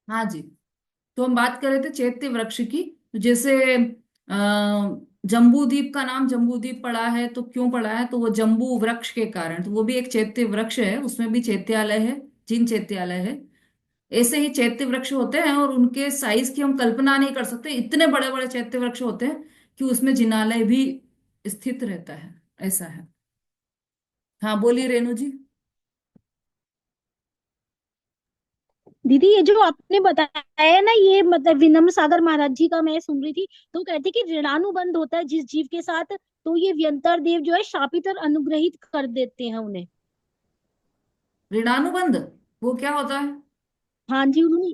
हाँ जी। तो हम बात कर रहे थे चैत्य वृक्ष की। तो जैसे जम्बू द्वीप का नाम जम्बू द्वीप पड़ा है, तो क्यों पड़ा है? तो वो जम्बू वृक्ष के कारण। तो वो भी एक चैत्य वृक्ष है, उसमें भी चैत्यालय है, जिन चैत्यालय है। ऐसे ही चैत्य वृक्ष होते हैं, और उनके साइज की हम कल्पना नहीं कर सकते। इतने बड़े बड़े चैत्य वृक्ष होते हैं कि उसमें जिनालय भी स्थित रहता है। ऐसा है। हाँ बोलिए रेणु जी। दीदी ये जो आपने बताया है ना, ये मतलब विनम्र सागर महाराज जी का मैं सुन रही थी। तो कहते कि ऋणानुबंध होता है जिस जीव के साथ, तो ये व्यंतर देव जो है शापित और अनुग्रहित कर देते हैं उन्हें। ऋणानुबंध वो क्या होता है? हाँ जी, उन्होंने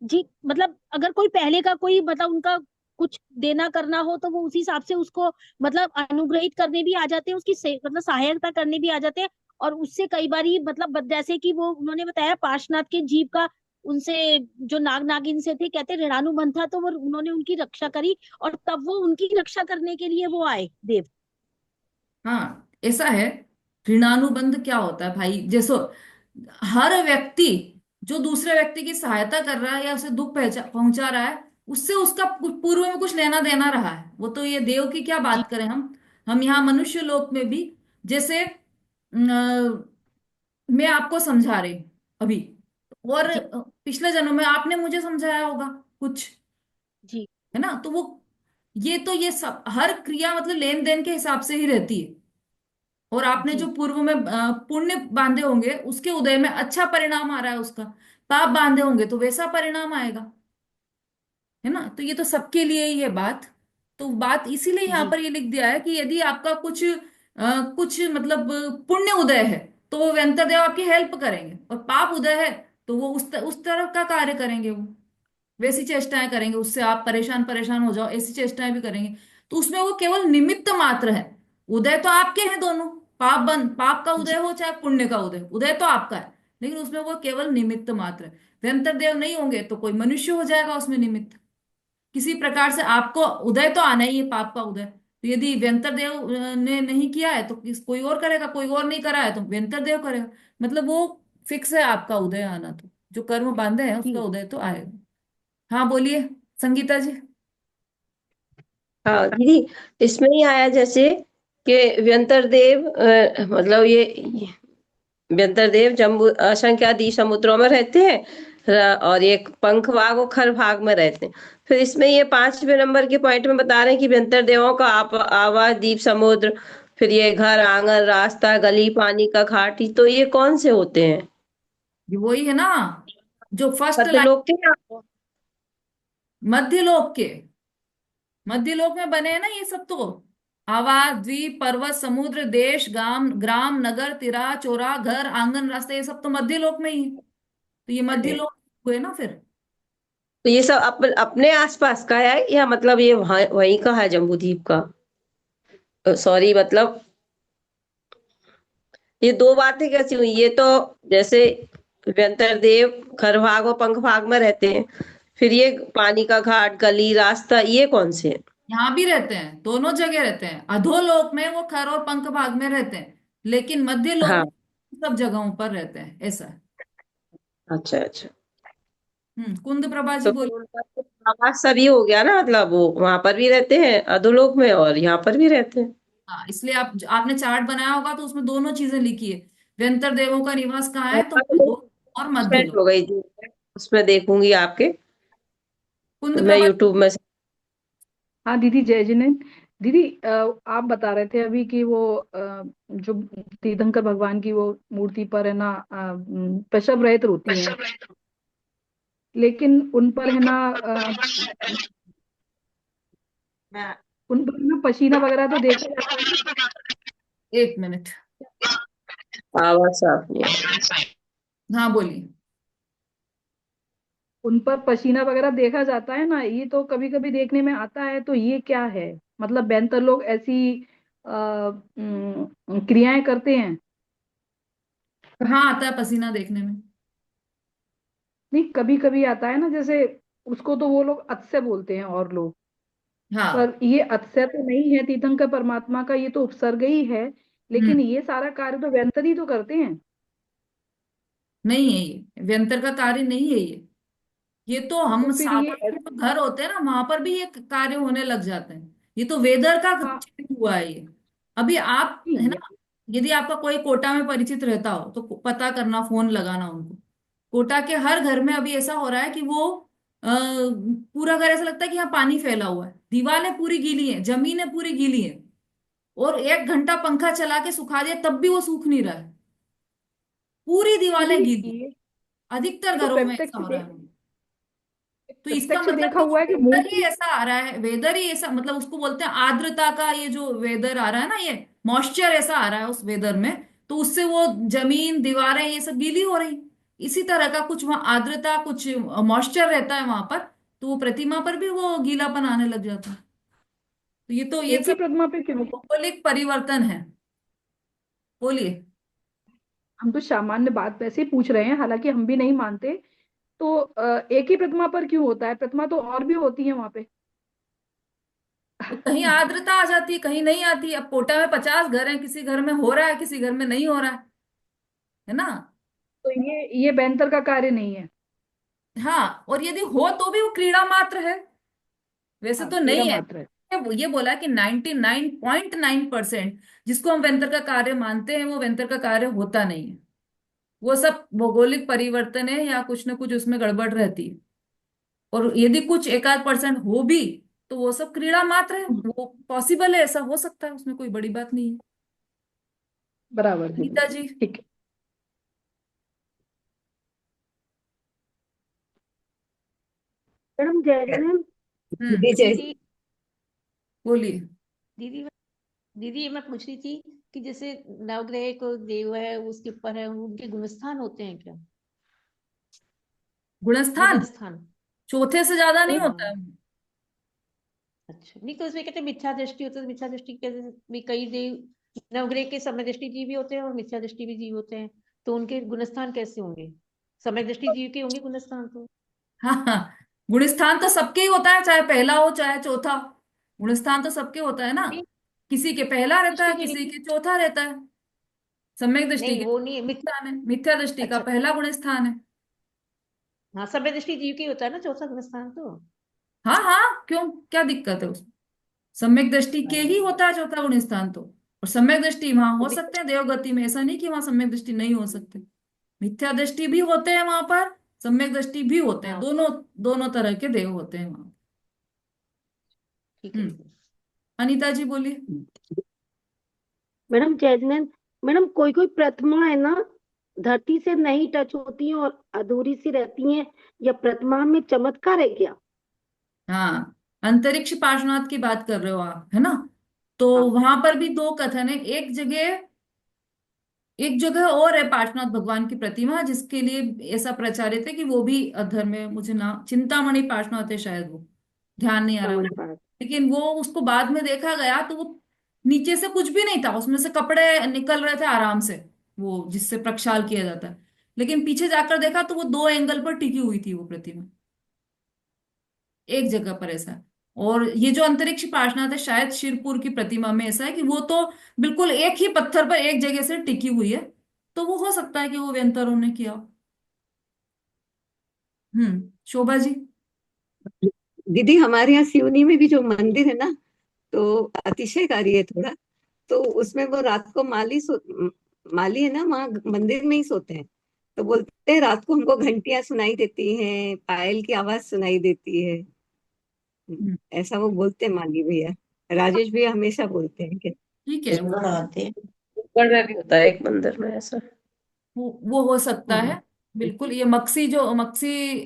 जी मतलब अगर कोई पहले का कोई मतलब उनका कुछ देना करना हो तो वो उसी हिसाब से उसको मतलब अनुग्रहित करने भी आ जाते हैं, उसकी मतलब सहायता करने भी आ जाते हैं। और उससे कई बारी मतलब जैसे कि वो उन्होंने बताया पार्श्वनाथ के जीव का उनसे जो नाग नागिन से थे, कहते ऋणानुबंध था, तो वो उन्होंने उनकी रक्षा करी और तब वो उनकी रक्षा करने के लिए वो आए देव। हाँ ऐसा है। ऋणानुबंध क्या होता है भाई? जैसो हर व्यक्ति जो दूसरे व्यक्ति की सहायता कर रहा है या उसे दुख पहुंचा रहा है, उससे उसका पूर्व में कुछ लेना देना रहा है। वो तो ये देव की क्या जी बात करें हम यहाँ मनुष्य लोक में भी। जैसे मैं आपको समझा रही हूँ अभी, और जी पिछले जन्म में आपने मुझे समझाया होगा कुछ, जी है ना? तो वो ये सब हर क्रिया मतलब लेन देन के हिसाब से ही रहती है। और आपने जो जी पूर्व में पुण्य बांधे होंगे, उसके उदय में अच्छा परिणाम आ रहा है उसका। पाप बांधे होंगे तो वैसा परिणाम आएगा, है ना? तो ये तो सबके लिए ही है बात। तो बात इसीलिए यहाँ जी पर ये लिख दिया है कि यदि आपका कुछ कुछ मतलब पुण्य उदय है, तो वो व्यंतदेव आपकी हेल्प करेंगे। और पाप उदय है तो वो उस तरह का कार्य करेंगे। वो वैसी चेष्टाएं करेंगे, उससे आप परेशान परेशान हो जाओ, ऐसी चेष्टाएं भी करेंगे। तो उसमें वो केवल निमित्त मात्र है। उदय तो आपके हैं दोनों। पाप का उदय जी हो चाहे पुण्य का उदय, उदय तो आपका है। लेकिन उसमें वो केवल निमित्त मात्र है। व्यंतर देव नहीं होंगे तो कोई मनुष्य हो जाएगा उसमें निमित्त। किसी प्रकार से आपको उदय तो आना ही है, पाप का उदय। तो यदि व्यंतर देव ने नहीं किया है तो कोई और करेगा, कोई और नहीं करा है तो व्यंतर देव करेगा। मतलब वो फिक्स है आपका उदय आना। तो जो कर्म बांधे हैं उसका जी उदय तो आएगा। हाँ बोलिए संगीता जी। हाँ दीदी, इसमें ही आया जैसे कि व्यंतर देव मतलब ये व्यंतर देव जम्बू असंख्यादि समुद्रों में रहते हैं। और एक पंख भाग और खर भाग में रहते हैं। फिर इसमें ये 5वें नंबर के पॉइंट में बता रहे हैं कि व्यंतर देवों का आवास द्वीप समुद्र, फिर ये घर आंगन रास्ता गली पानी का घाटी, तो ये कौन से होते हैं? ये वही है ना, जो फर्स्ट मध्य लाइन। लोक के मध्यलोक के, मध्यलोक में बने हैं ना ये सब। तो आवास द्वीप पर्वत समुद्र देश ग्राम ग्राम नगर तिरा चौरा घर आंगन रास्ता, ये सब तो मध्यलोक में ही है। तो ये हैं? मध्यलोक हुए ना फिर। तो ये सब अपने आसपास का है या मतलब ये वहां वहीं का है जम्बू द्वीप का? सॉरी मतलब ये दो बातें कैसी हुई ये तो? जैसे व्यंतर देव खर भाग और पंख भाग में रहते हैं, फिर ये पानी का घाट गली रास्ता ये कौन से हैं? यहाँ भी रहते हैं, दोनों जगह रहते हैं। अधोलोक में वो खर और पंख भाग में रहते हैं, लेकिन मध्यलोक हाँ। में सब जगहों पर रहते हैं। ऐसा है। अच्छा अच्छा। कुंद प्रभा जी तो फिर बोलिए। उनका तो आवास सभी हो गया ना, मतलब वो वहां पर भी रहते हैं अधोलोक में और यहाँ पर भी रहते हैं। हाँ इसलिए आपने चार्ट बनाया होगा तो उसमें दोनों चीजें लिखी है। व्यंतर देवों का निवास कहाँ है? तो लोक और सेट मध्यलोक। हो गई थी, उसमें देखूंगी आपके। कुंद मैं प्रभा। यूट्यूब में से। हाँ दीदी, जय जिनेन्द्र। दीदी, आप बता रहे थे अभी कि वो जो तीर्थंकर भगवान की वो मूर्ति पर है ना, पेशब रहित होती है, लेकिन उन पर है ना उन पर ना पसीना वगैरह तो देखा जाता है। एक मिनट। आवाज साफ नहीं है। हाँ बोलिए। उन पर पसीना वगैरह देखा जाता है ना, ये तो कभी कभी देखने में आता है। तो ये क्या है? मतलब बेहतर लोग ऐसी क्रियाएं करते हैं? कहाँ आता है पसीना देखने में? नहीं, कभी कभी आता है ना, जैसे उसको तो वो लोग अत्स्य बोलते हैं और लोग। हाँ। पर ये अत्सर तो नहीं है तीर्थंकर परमात्मा का, ये तो उपसर्ग ही है। लेकिन हम्म। ये सारा कार्य तो व्यंतर ही तो करते हैं। नहीं है, ये व्यंतर का कार्य नहीं है ये। ये तो हम तो फिर ये साधारण जो घर होते हैं ना वहां पर भी ये कार्य होने लग जाते हैं। ये तो वेदर का हाँ चेंज हुआ है ये। अभी आप है ये ना, यदि आपका कोई कोटा में परिचित रहता हो तो पता करना, फोन लगाना उनको। कोटा के हर घर में अभी ऐसा हो रहा है कि वो पूरा घर ऐसा लगता है कि यहाँ पानी फैला हुआ है, दीवारें पूरी गीली है, जमीनें पूरी गीली है, और 1 घंटा पंखा चला के सुखा दिया तब भी वो सूख नहीं रहा है, पूरी दीवारें दीदी गीली। ये अधिकतर तो घरों में ऐसा हो रहा है। तो इसका प्रत्यक्ष मतलब देखा कि हुआ है कि वेदर ही मूर्ति। ऐसा आ रहा है, वेदर ही ऐसा, मतलब उसको बोलते हैं आर्द्रता का, ये जो वेदर आ रहा है ना, ये मॉइस्चर ऐसा आ रहा है उस वेदर में, तो उससे वो जमीन दीवारें ये सब गीली हो रही। इसी तरह का कुछ वहां आर्द्रता, कुछ मॉइस्चर रहता है वहां पर, तो वो प्रतिमा पर भी वो गीलापन आने लग जाता है। तो ये एक ही सब प्रतिमा पे क्यों? भौगोलिक परिवर्तन है। बोलिए। हम तो सामान्य बात वैसे ही पूछ रहे हैं, हालांकि हम भी नहीं मानते। तो एक ही प्रतिमा पर क्यों होता है? प्रतिमा तो और भी होती है वहां पे। तो कहीं आर्द्रता आ जाती है, कहीं नहीं आती। अब कोटा में 50 घर हैं, किसी घर में हो रहा है, किसी घर में नहीं हो रहा है ना। तो ये बेंतर का कार्य नहीं है। हाँ, और यदि हो तो भी वो क्रीड़ा मात्र है, वैसे हाँ तो कीड़ा नहीं है। मात्र है। ये बोला कि 99.9% जिसको हम वेंतर का कार्य मानते हैं वो वेंतर का कार्य होता नहीं है। वो सब भौगोलिक परिवर्तन है या कुछ ना कुछ उसमें गड़बड़ रहती है। और यदि कुछ एकाध परसेंट हो भी तो वो सब क्रीड़ा मात्र है, वो पॉसिबल है, ऐसा हो सकता है, उसमें कोई बड़ी बात नहीं है। बराबर दीदी। गीता जी। ठीक है। मैडम जय जय मैम। हम्म। दीदी जय। दीदी बोलिए। दीदी दीदी ये मैं पूछ रही थी कि जैसे नवग्रह को देव है उसके ऊपर है, उनके गुणस्थान होते हैं क्या? गुणस्थान गुणस्थान। चौथे से ज्यादा नहीं होता है। हाँ। अच्छा, नहीं तो उसमें कहते हैं मिथ्या दृष्टि होती है, तो मिथ्या दृष्टि के भी कई देव, नवग्रह के समय दृष्टि जीव भी होते हैं और मिथ्या दृष्टि भी जीव होते हैं, तो उनके गुणस्थान कैसे होंगे? समय दृष्टि जीव के होंगे गुणस्थान तो। हाँ हाँ, गुणस्थान तो सबके ही होता है, चाहे पहला हो चाहे चौथा हो। गुणस्थान तो सबके होता है ना। नहीं, किसी के पहला रहता दृष्टि है, की किसी नहीं। के चौथा रहता है। सम्यक दृष्टि नहीं के वो नहीं है स्थान है, मिथ्या दृष्टि का अच्छा। पहला गुण स्थान है। हाँ, समय दृष्टि जीव की होता है ना चौथा गुणस्थान तो। हाँ हाँ, क्यों, क्या दिक्कत है उसमें? सम्यक दृष्टि के ही हाँ। होता है चौथा गुण स्थान तो। और सम्यक दृष्टि वहां तो हो सकते हैं देवगति में, ऐसा नहीं कि वहां सम्यक दृष्टि नहीं हो सकते। मिथ्या दृष्टि भी होते हैं वहां पर, सम्यक दृष्टि भी होते हैं, हाँ दोनों दोनों तरह के देव होते हैं वहां। ठीक है हम्म। दीदी। अनीता जी बोलिए। मैडम जयजनन, मैडम कोई कोई प्रतिमा है ना धरती से नहीं टच होती है और अधूरी सी रहती है, या प्रतिमा में चमत्कार है क्या? हाँ, अंतरिक्ष पार्श्वनाथ की बात कर रहे हो आप, है ना। तो हाँ। वहां पर भी दो कथन है। एक जगह और है पार्श्वनाथ भगवान की प्रतिमा, जिसके लिए ऐसा प्रचारित है कि वो भी अधर में, मुझे नाम चिंतामणि पार्श्वनाथ है शायद, वो ध्यान नहीं आ रहा चिंतामणि मुझे। पार्क। लेकिन वो उसको बाद में देखा गया तो वो नीचे से कुछ भी नहीं था, उसमें से कपड़े निकल रहे थे आराम से, वो जिससे प्रक्षाल किया जाता है। लेकिन पीछे जाकर देखा तो वो 2 एंगल पर टिकी हुई थी वो प्रतिमा, एक जगह पर ऐसा है। और ये जो अंतरिक्ष पार्श्वनाथ है शायद शिरपुर की प्रतिमा में ऐसा है कि वो तो बिल्कुल एक ही पत्थर पर एक जगह से टिकी हुई है। तो वो हो सकता है कि वो व्यंतरों ने किया हो। शोभा जी। दीदी हमारे यहाँ सिवनी में भी जो मंदिर है ना, तो अतिशयकारी है थोड़ा। तो उसमें वो रात को माली है ना, वहाँ मंदिर में ही सोते हैं। तो बोलते हैं रात को हमको घंटियां सुनाई देती हैं, पायल की आवाज सुनाई देती है। हम्म। ऐसा वो बोलते हैं माली भैया। राजेश भैया हमेशा बोलते हैं कि ठीक है, बनाते हैं। ऊपर में भी होता है एक मंदिर में ऐसा। वो हो सकता है। बिल्कुल, ये मक्सी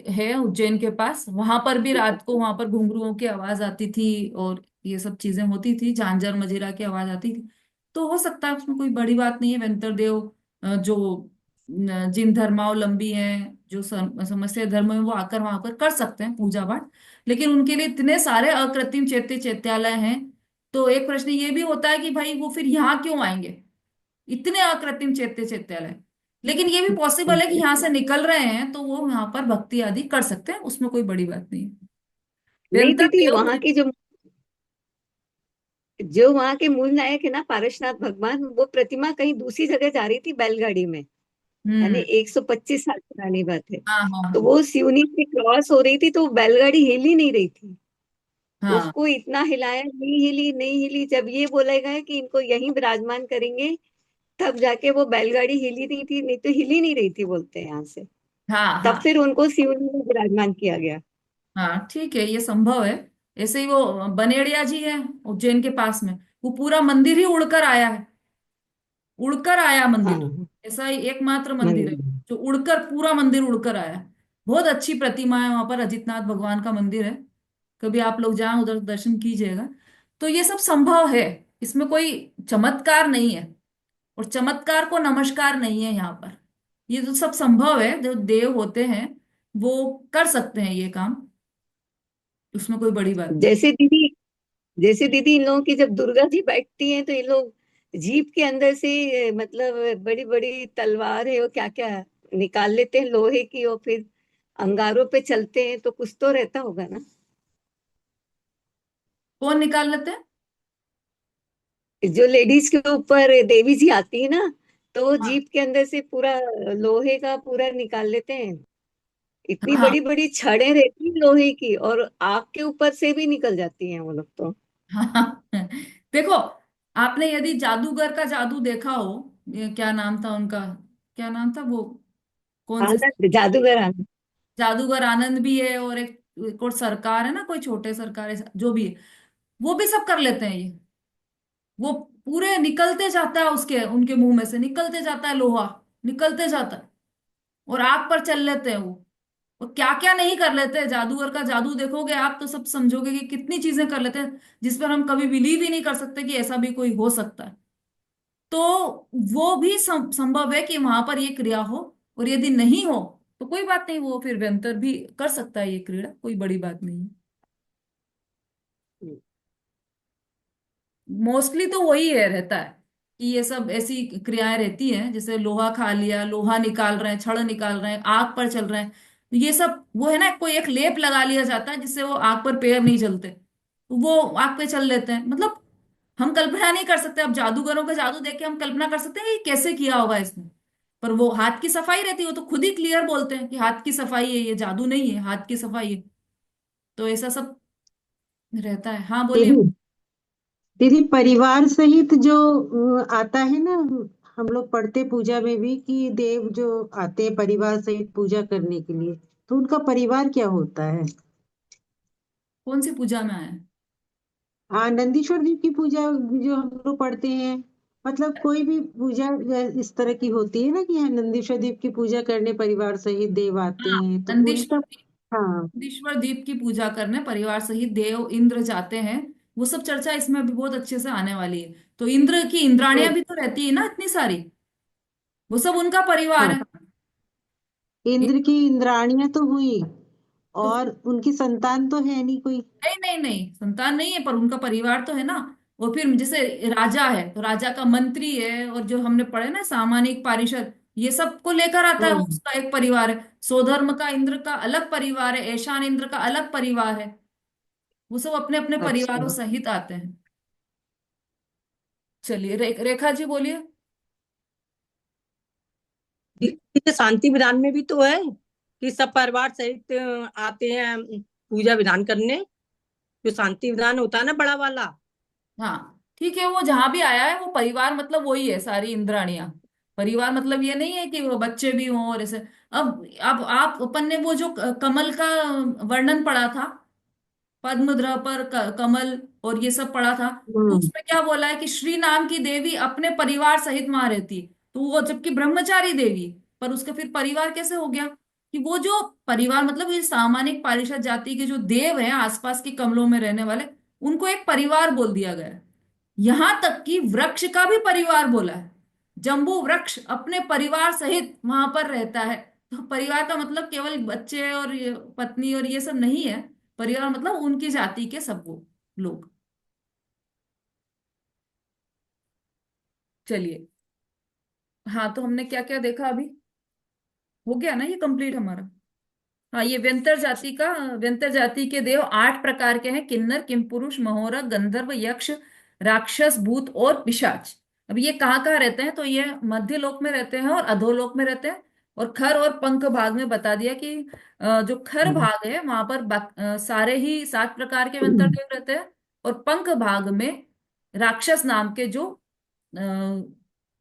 है उज्जैन के पास, वहां पर भी रात को वहां पर घुंघरुओं की आवाज आती थी, और ये सब चीजें होती थी, झांझर मजीरा की आवाज आती थी। तो हो सकता है, उसमें कोई बड़ी बात नहीं है। वेंतर देव जो जिन धर्मावलंबी हैं, जो समस्या धर्म है, वो आकर वहां पर कर सकते हैं पूजा पाठ। लेकिन उनके लिए इतने सारे अकृत्रिम चैत्यालय हैं। तो एक प्रश्न ये भी होता है कि भाई वो फिर यहाँ क्यों आएंगे, इतने अकृत्रिम चैत्यालय। लेकिन ये भी पॉसिबल है कि यहाँ से निकल रहे हैं तो वो यहाँ पर भक्ति आदि कर सकते हैं, उसमें कोई बड़ी बात नहीं है। नहीं व्यंतर दीदी, देव वहाँ की जो वहाँ के मूल नायक है ना पारसनाथ भगवान, वो प्रतिमा कहीं दूसरी जगह जा रही थी बैलगाड़ी में। यानी हम्म। 125 साल पुरानी बात है। हाँ हाँ तो हाँ। वो सिवनी से क्रॉस हो रही थी, तो बैलगाड़ी हिल ही नहीं रही थी। हाँ उसको इतना हिलाया, नहीं हिली नहीं हिली। जब ये बोला गया कि इनको यहीं विराजमान करेंगे, तब जाके वो बैलगाड़ी हिली नहीं थी, नहीं तो हिली नहीं रही थी बोलते हैं यहाँ से। हाँ तब हाँ फिर उनको सिवनी में विराजमान किया गया। हाँ, ठीक है, ये संभव है। ऐसे ही वो बनेड़िया जी है उज्जैन के पास में, वो पूरा मंदिर ही उड़कर आया है। उड़कर आया मंदिर, हाँ, ऐसा ही एकमात्र मंदिर है मंदिर। जो उड़कर, पूरा मंदिर उड़कर आया है। बहुत अच्छी प्रतिमा है वहां पर, अजितनाथ भगवान का मंदिर है। कभी आप लोग जाएं उधर दर्शन कीजिएगा। तो ये सब संभव है, इसमें कोई चमत्कार नहीं है, और चमत्कार को नमस्कार नहीं है यहाँ पर। ये तो सब संभव है, जो देव होते हैं वो कर सकते हैं ये काम, उसमें कोई बड़ी बात नहीं। जैसे दीदी जैसे दीदी इन लोगों की जब दुर्गा जी बैठती हैं, तो ये लोग जीप के अंदर से मतलब बड़ी बड़ी तलवार है और क्या क्या निकाल लेते हैं लोहे की, और फिर अंगारों पे चलते हैं, तो कुछ तो रहता होगा ना। कौन निकाल लेते हैं? जो लेडीज के ऊपर देवी जी आती है ना, तो वो हाँ जीप के अंदर से पूरा लोहे का पूरा निकाल लेते हैं। इतनी हाँ बड़ी बड़ी छड़ें रहती हैं लोहे की, और आग के ऊपर से भी निकल जाती हैं वो लोग तो। हाँ। देखो, आपने यदि जादूगर का जादू देखा हो, ये क्या नाम था उनका, क्या नाम था वो, कौन से, आनंद, जादूगर आनंद। जादूगर आनंद भी है, और एक और सरकार है ना, कोई छोटे सरकार है जो भी है, वो भी सब कर लेते हैं ये। वो पूरे निकलते जाता है, उसके उनके मुंह में से निकलते जाता है लोहा, निकलते जाता है, और आग पर चल लेते हैं वो। और क्या क्या नहीं कर लेते हैं, जादूगर का जादू देखोगे आप तो सब समझोगे कि कितनी चीजें कर लेते हैं, जिस पर हम कभी बिलीव ही नहीं कर सकते कि ऐसा भी कोई हो सकता है। तो वो भी संभव है कि वहां पर ये क्रिया हो, और यदि नहीं हो तो कोई बात नहीं, वो फिर व्यंतर भी कर सकता है ये क्रीड़ा, कोई बड़ी बात नहीं है। मोस्टली तो वही है, रहता है कि ये सब ऐसी क्रियाएं रहती हैं, जैसे लोहा खा लिया, लोहा निकाल रहे हैं, छड़ निकाल रहे हैं, आग पर चल रहे हैं, तो ये सब वो है ना, कोई एक लेप लगा लिया जाता है जिससे वो आग पर पैर नहीं जलते, तो वो आग पे चल लेते हैं। मतलब हम कल्पना नहीं कर सकते, अब जादूगरों का जादू देख के हम कल्पना कर सकते हैं कि कैसे किया होगा इसने, पर वो हाथ की सफाई रहती है, वो तो खुद ही क्लियर बोलते हैं कि हाथ की सफाई है, ये जादू नहीं है, हाथ की सफाई है। तो ऐसा सब रहता है। हाँ बोलिए। दीदी दीदी, परिवार सहित जो आता है ना, हम लोग पढ़ते पूजा में भी कि देव जो आते हैं परिवार सहित पूजा करने के लिए, तो उनका परिवार क्या होता है? कौन सी पूजा में आए हैं? नंदीश्वर जी की पूजा जो हम लोग पढ़ते हैं, मतलब कोई भी पूजा इस तरह की होती है ना कि हाँ, नंदीश्वर देव की पूजा करने परिवार सहित देव आते हाँ, हैं, तो नंदीश्वर उनका। हाँ। नंदीश्वर दीप की पूजा करने परिवार सहित देव इंद्र जाते हैं। वो सब चर्चा इसमें भी बहुत अच्छे से आने वाली है। तो इंद्र की तो इंद्राणियां भी तो रहती है ना इतनी सारी, वो सब उनका परिवार हाँ, है। इंद्र की इंद्राणियां तो हुई, तो और उनकी संतान तो है नहीं कोई। नहीं नहीं नहीं, संतान नहीं है, पर उनका परिवार तो है ना। और फिर जैसे राजा है तो राजा का मंत्री है, और जो हमने पढ़े ना सामानिक पारिषद, ये सब को लेकर आता है, वो हाँ। उसका एक परिवार है। सोधर्म का इंद्र का अलग परिवार है, ऐशान इंद्र का अलग परिवार है। वो सब अपने अपने परिवारों अच्छा। सहित आते हैं। चलिए, रेखा जी बोलिए। ये शांति विधान में भी तो है कि सब परिवार सहित आते हैं पूजा विधान करने। जो शांति विधान होता है ना, बड़ा वाला। हाँ ठीक है, वो जहां भी आया है वो परिवार मतलब वही है, सारी इंद्राणियां। परिवार मतलब ये नहीं है कि वो बच्चे भी हों और ऐसे। अब आप अपन ने वो जो कमल का वर्णन पढ़ा था, पद्मध्र पर कमल और ये सब पढ़ा था, तो हम्म। उसमें क्या बोला है कि श्री नाम की देवी अपने परिवार सहित वहां रहती है। तो वो जबकि ब्रह्मचारी देवी, पर उसका फिर परिवार कैसे हो गया? कि वो जो परिवार मतलब ये सामान्य पारिषद जाति के जो देव हैं आसपास के कमलों में रहने वाले, उनको एक परिवार बोल दिया गया है। यहां तक कि वृक्ष का भी परिवार बोला है। जम्बू वृक्ष अपने परिवार सहित वहां पर रहता है। तो परिवार का मतलब केवल बच्चे और पत्नी और ये सब नहीं है। परिवार मतलब उनकी जाति के सब वो लोग। चलिए, हाँ, तो हमने क्या क्या देखा अभी, हो गया ना ये कंप्लीट हमारा। हाँ, ये व्यंतर जाति के देव 8 प्रकार के हैं: किन्नर, किमपुरुष, महोरा, गंधर्व, यक्ष, राक्षस, भूत और पिशाच। अब ये कहाँ कहाँ रहते हैं, तो ये मध्य लोक में रहते हैं और अधोलोक में रहते हैं। और खर और पंख भाग में बता दिया कि जो खर भाग है वहां पर सारे ही 7 प्रकार के व्यंतर देव रहते हैं। और पंख भाग में राक्षस नाम के जो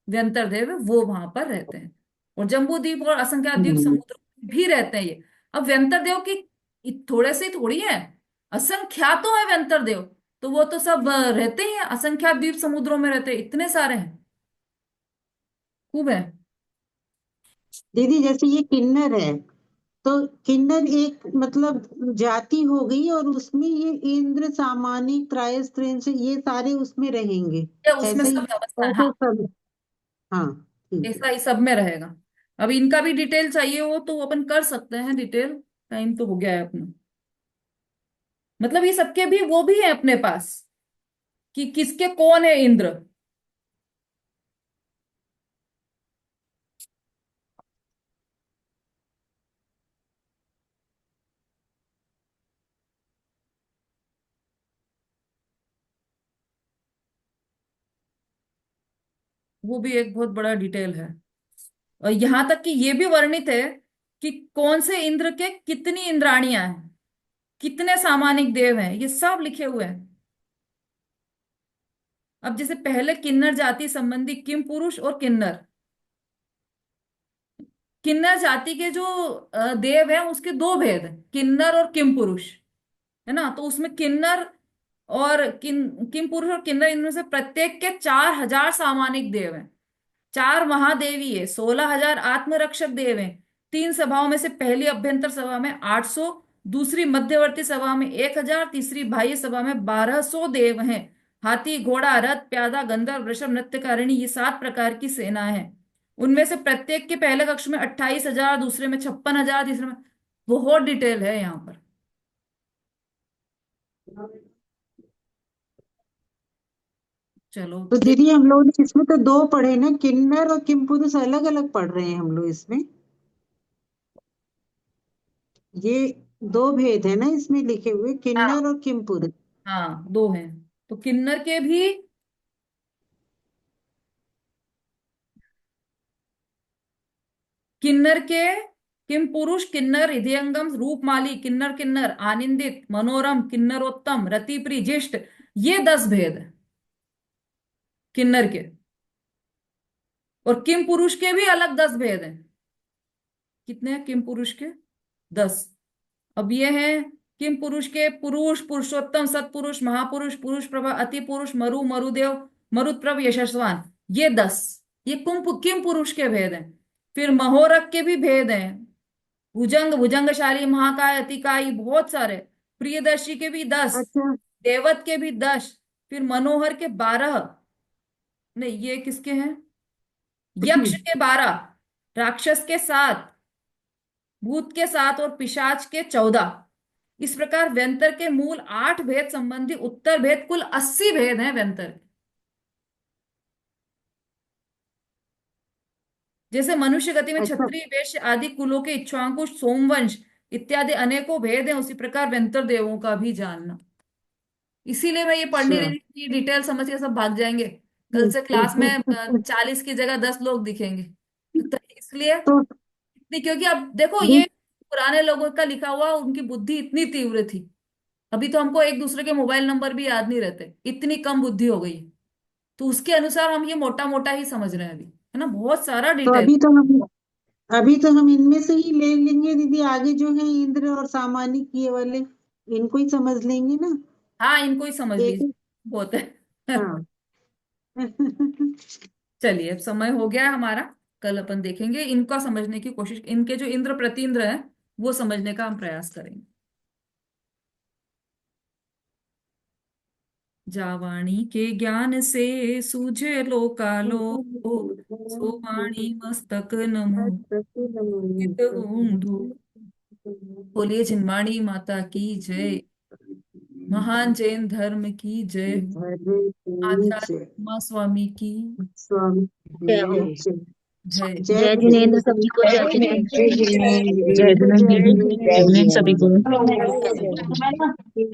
व्यंतर देव है वो वहां पर रहते हैं। और जम्बूद्वीप और असंख्यात द्वीप समुद्र में भी रहते हैं ये। अब व्यंतर देव की थोड़े से थोड़ी है, असंख्यातों है व्यंतर देव। तो वो तो सब रहते ही हैं, असंख्यात द्वीप समुद्रों में रहते हैं, इतने सारे हैं, खूब है। दीदी जैसे ये किन्नर है, तो किन्नर एक मतलब जाति हो गई, और उसमें ये इंद्र सामानिक त्रायस्त्रिंश ये सारे उसमें रहेंगे। ये उसमें ऐसा ही, सब व्यवस्था है, ऐसा हाँ। सब। हाँ, ठीक ऐसा है। ही सब में रहेगा। अब इनका भी डिटेल चाहिए हो तो वो अपन कर सकते हैं डिटेल। टाइम तो हो गया है अपना। मतलब ये सबके भी वो भी है अपने पास कि किसके कौन है इंद्र। वो भी एक बहुत बड़ा डिटेल है। और यहां तक कि ये भी वर्णित है कि कौन से इंद्र के कितनी इंद्राणियां हैं, कितने सामानिक देव हैं, ये सब लिखे हुए हैं। अब जैसे पहले किन्नर जाति संबंधी किम पुरुष और किन्नर। किन्नर जाति के जो देव हैं उसके 2 भेद हैं, किन्नर और किम पुरुष, है ना। तो उसमें किन्नर और किम पुरुष और किन्नर, इनमें से प्रत्येक के 4000 सामानिक देव हैं। 4 महादेवी है, 16,000 आत्मरक्षक देव हैं। 3 सभाओं में से पहली अभ्यंतर सभा में 800, दूसरी मध्यवर्ती सभा में 1000, तीसरी बाह्य सभा में 1200 देव हैं। हाथी, घोड़ा, रथ, प्यादा, गंधर्व, वृषभ, नृत्यकारिणी, ये 7 प्रकार की सेना है। उनमें से प्रत्येक के पहले कक्ष में 28,000, दूसरे में 56,000, तीसरे में, बहुत डिटेल है यहाँ पर। चलो तो दीदी हम लोग ने इसमें तो 2 पढ़े ना, किन्नर और किम पुरुष अलग अलग पढ़ रहे हैं हम लोग इसमें। ये 2 भेद है ना इसमें लिखे हुए, हाँ, किन्नर और किम पुरुष। हाँ 2 हैं। तो किन्नर के भी, किन्नर के किम पुरुष, किन्नर हृदयंगम, रूपमाली, किन्नर किन्नर, आनंदित, मनोरम, किन्नरोत्तम, रतिप्री, जिष्ट, ये 10 भेद है किन्नर के। और किम पुरुष के भी अलग 10 भेद हैं। कितने हैं किम पुरुष के? 10। अब ये हैं किम पुरुष के पुरुष, पुरुषोत्तम, सत्पुरुष, महापुरुष, पुरुष प्रभा, अति पुरुष, मरु, मरुदेव, मरुत्प्रभ, यशस्वान, ये 10। ये किम पुरुष के भेद हैं। फिर महोरक के भी भेद हैं, भुजंग, भुजंगशाली, महाकाय, अतिकाय, बहुत सारे। प्रियदर्शी के भी 10, अच्छा। देवत के भी 10, फिर मनोहर के 12, नहीं ये किसके हैं, यक्ष के 12, राक्षस के 7, भूत के 7 और पिशाच के 14। इस प्रकार व्यंतर के मूल 8 भेद संबंधी उत्तर भेद, कुल 80 भेद हैं व्यंतर के। जैसे मनुष्य गति में अच्छा। क्षत्रिय, वैश्य आदि कुलों के इक्ष्वाकुश, सोमवंश इत्यादि अनेकों भेद हैं, उसी प्रकार व्यंतर देवों का भी जानना। इसीलिए मैं ये पढ़ नहीं अच्छा। रही थी कि डिटेल समझ के सब भाग जाएंगे। कल से क्लास में 40 की जगह 10 लोग दिखेंगे। तो इसलिए तो क्योंकि अब देखो दी- ये पुराने लोगों का लिखा हुआ, उनकी बुद्धि इतनी तीव्र थी। अभी तो हमको एक दूसरे के मोबाइल नंबर भी याद नहीं रहते, इतनी कम बुद्धि हो गई है। तो उसके अनुसार हम ये मोटा मोटा ही समझ रहे हैं अभी, है ना, बहुत सारा तो डिटेल। अभी तो हम इनमें से ही ले लेंगे दीदी, आगे जो है इंद्र और सामानिक ये वाले, इनको ही समझ लेंगे ना। हाँ इनको ही समझ एक लीजिए, ही। बहुत है। हाँ। चलिए अब समय हो गया है हमारा। कल अपन देखेंगे इनका समझने की कोशिश, इनके जो इंद्र प्रतींद्र है वो समझने का हम प्रयास करेंगे। जावाणी के ज्ञान से सूझे लोकालो, सो वाणी मस्तक नमो हित ऊंधो। बोलिए छिन्नमणि माता की जय। महान जैन धर्म की जय हो। आचार्य उमा स्वामी की स्वामी जय हो। जय। जय। जय जय जिनेन्द्र जिनेन्द्र। सभी को, जय जिनेन्द्र। जय जिनेन्द्र। जय धन्वंतरि, जय धन्वंतरि सभी को। जय जिनेन्द्र।